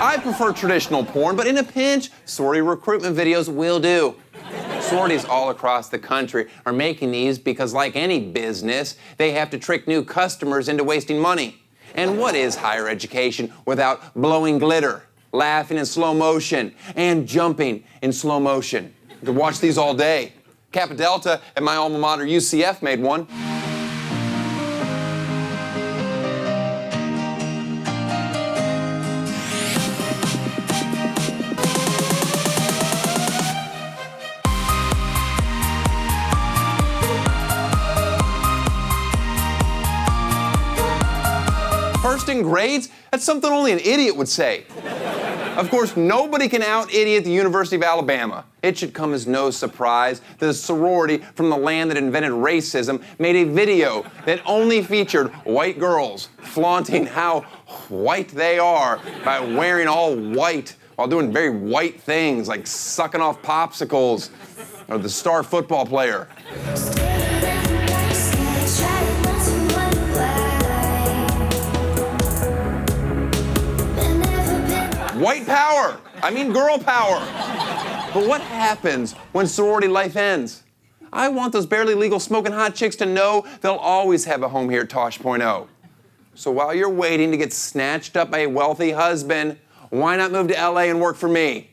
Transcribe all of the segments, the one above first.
I prefer traditional porn, but in a pinch, sorority recruitment videos will do. Sororities all across the country are making these because, like any business, they have to trick new customers into wasting money. And what is higher education without blowing glitter, laughing in slow motion, and jumping in slow motion? You could watch these all day. Kappa Delta at my alma mater, UCF, made one. First in grades? That's something only an idiot would say. Of course, nobody can out-idiot the University of Alabama. It should come as no surprise that a sorority from the land that invented racism made a video that only featured white girls flaunting how white they are by wearing all white while doing very white things like sucking off popsicles or the star football player. White power! I mean girl power! But what happens when sorority life ends? I want those barely legal smoking hot chicks to know they'll always have a home here at Tosh.0. So while you're waiting to get snatched up by a wealthy husband, why not move to LA and work for me?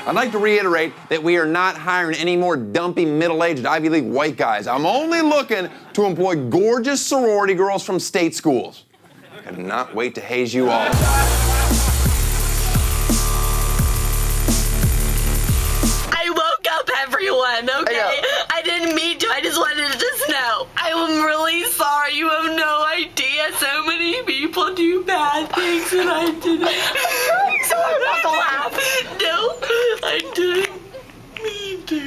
I'd like to reiterate that we are not hiring any more dumpy, middle-aged Ivy League white guys. I'm only looking to employ gorgeous sorority girls from state schools. I cannot wait to haze you all. I woke up, everyone, okay? I didn't mean to, I just wanted to just know. I am really sorry, you have no idea. So many people do bad things and I didn't. So I'm not to laugh. No, I didn't mean to.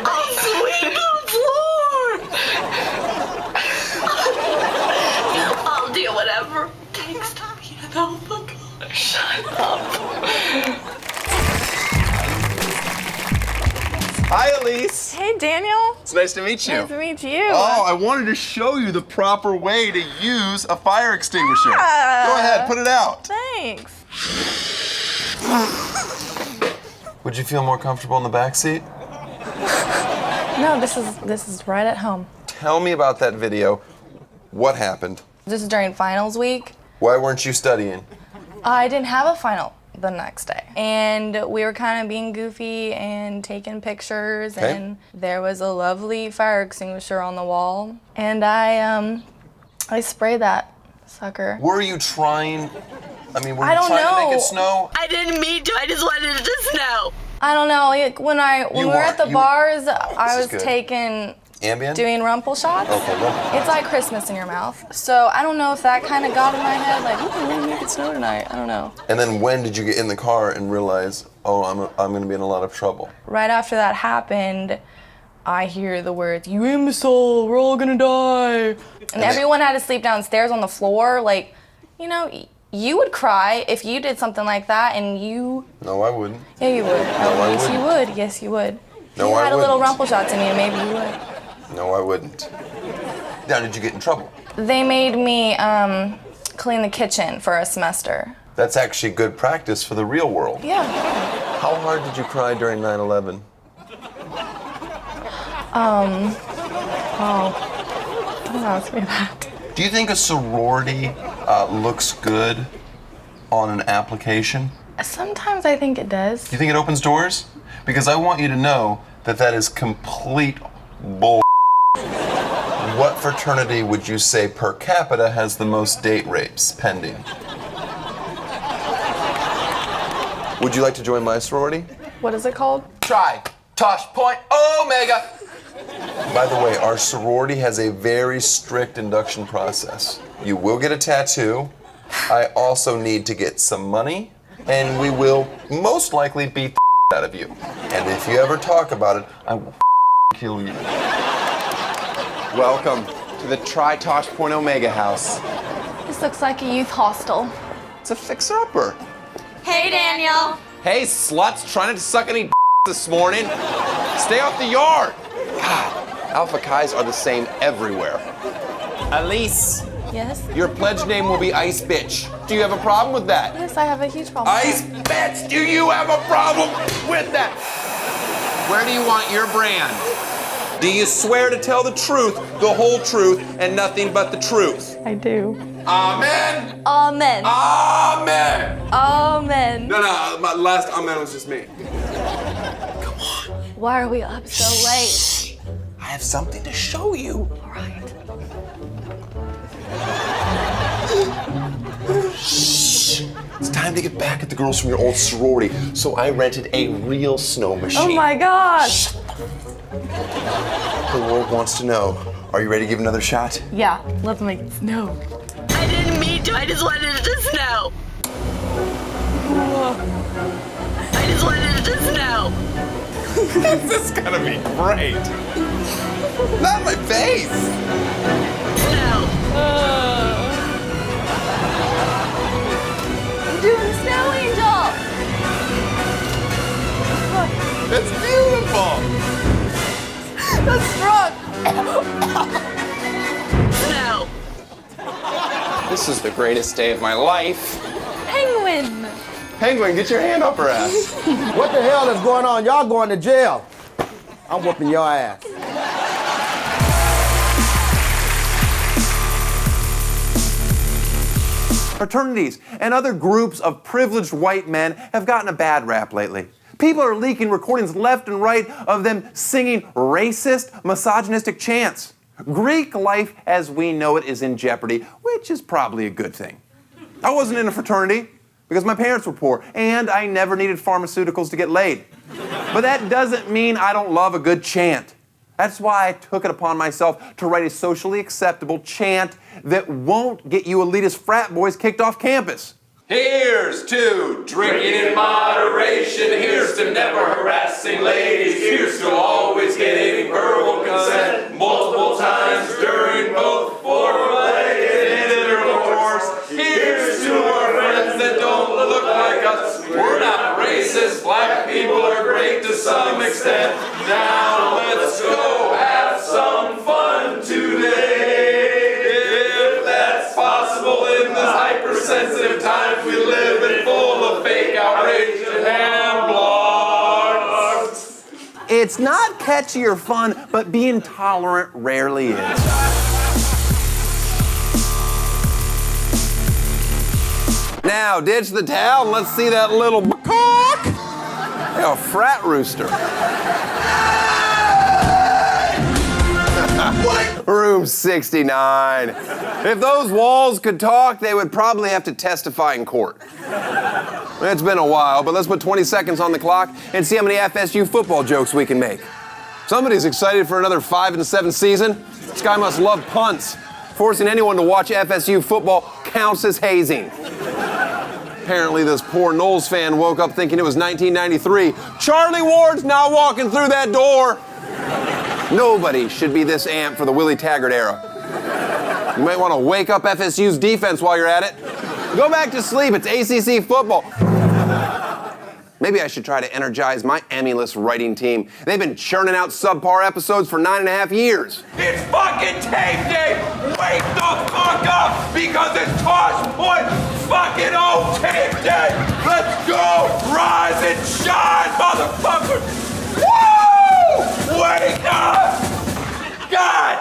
I'll sweep the floor. I'll do whatever it takes to be an alpha. Shut up. Hi, Elise. Hey, Daniel. It's nice to meet you. Nice to meet you. Oh, I wanted to show you the proper way to use a fire extinguisher. Go ahead, put it out. Thanks. Would you feel more comfortable in the back seat? No, this is right at home. Tell me about that video. What happened? This is during finals week. Why weren't you studying? I didn't have a final the next day. And we were kind of being goofy and taking pictures, and there was a lovely fire extinguisher on the wall. And I sprayed that sucker. Were you trying, were you I don't trying to make know. it snow? I didn't mean to, I just wanted to just know. I don't know, like when we were at the bars, I was good. taking, Ambien? doing rumple shots. Okay, rumple. It's like Christmas in your mouth. So I don't know if that kind of got in my head, like, ooh, we're gonna make it snow tonight. I don't know. And then when did you get in the car and realize, oh, I'm gonna be in a lot of trouble? Right after that happened, I hear the words, "You imbecile, we're all gonna die." And everyone had to sleep downstairs on the floor. Like, you know, you would cry if you did something like that, and you... No, I wouldn't. Yeah, you would. No, I yes, wouldn't. you would. Yes, you would. No, you I had a little wouldn't. rumple shots in you, maybe you would. No, I wouldn't. Now, did you get in trouble? They made me clean the kitchen for a semester. That's actually good practice for the real world. Yeah. How hard did you cry during 9/11? Don't ask me that. Do you think a sorority looks good on an application? Sometimes I think it does. Do you think it opens doors? Because I want you to know that that is complete bull. What fraternity would you say per capita has the most date rapes pending? Would you like to join my sorority? What is it called? Try Tosh.0. By the way, our sorority has a very strict induction process. You will get a tattoo. I also need to get some money, and we will most likely beat the out of you. And if you ever talk about it, I will kill you. Welcome to the Tosh.0 house. This looks like a youth hostel. It's a fixer-upper. Hey, Daniel. Hey, sluts, trying to suck any this morning. Stay off the yard. God, Alpha Chi's are the same everywhere. Elise, Yes? your pledge name will be Ice Bitch. Do you have a problem with that? Yes, I have a huge problem. Ice Bitch, do you have a problem with that? Where do you want your brand? Do you swear to tell the truth, the whole truth, and nothing but the truth? I do. Amen. Amen. Amen. Amen. No, my last amen was just me. Why are we up so late? I have something to show you. All right. It's time to get back at the girls from your old sorority, so I rented a real snow machine. Oh my gosh. The world wants to know. Are you ready to give another shot? Yeah, let's make it snow. I didn't mean to. I just wanted it to snow. I just wanted it to snow. This is gonna be great. Not my face. Snow. I'm doing the snow angel. It's beautiful. That's strong. Snow. This is the greatest day of my life. Penguin. Penguin, get your hand up her ass. What the hell is going on? Y'all going to jail. I'm whooping your ass. Fraternities and other groups of privileged white men have gotten a bad rap lately. People are leaking recordings left and right of them singing racist, misogynistic chants. Greek life as we know it is in jeopardy, which is probably a good thing. I wasn't in a fraternity because my parents were poor and I never needed pharmaceuticals to get laid. But that doesn't mean I don't love a good chant. That's why I took it upon myself to write a socially acceptable chant that won't get you elitist frat boys kicked off campus. Here's to drinking in moderation. Here's to never harassing ladies. Here's to always getting verbal consent multiple times during both foreplay and intercourse. Here's to our friends that don't look like us. We're not racist. Black people are great to some extent. Now let's go have some fun today. If that's possible in this hypersensitive times we live in, full of fake outrage and blogs. It's not catchy or fun, but being tolerant rarely is. Now, ditch the towel and let's see that little cock. A frat rooster. Room 69. If those walls could talk, they would probably have to testify in court. It's been a while, but let's put 20 seconds on the clock and see how many FSU football jokes we can make. Somebody's excited for another 5-7 season. This guy must love punts. Forcing anyone to watch FSU football counts as hazing. Apparently this poor Knowles fan woke up thinking it was 1993. Charlie Ward's not walking through that door. Nobody should be this amped for the Willie Taggart era. You might want to wake up FSU's defense while you're at it. Go back to sleep, it's ACC football. Maybe I should try to energize my Emmy-less writing team. They've been churning out subpar episodes for 9.5 years. It's fucking tape day! Wake the fuck up! Because it's Tosh.0 tape day! Let's go! Rise and shine, motherfucker! Woo! Wake up! God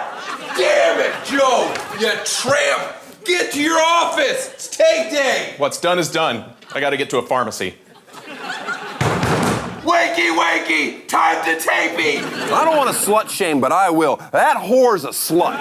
damn it, Joe! You tramp! Get to your office! It's tape day! What's done is done. I gotta get to a pharmacy. Wakey, wakey! Time to tapey! I don't want to slut shame, but I will. That whore's a slut.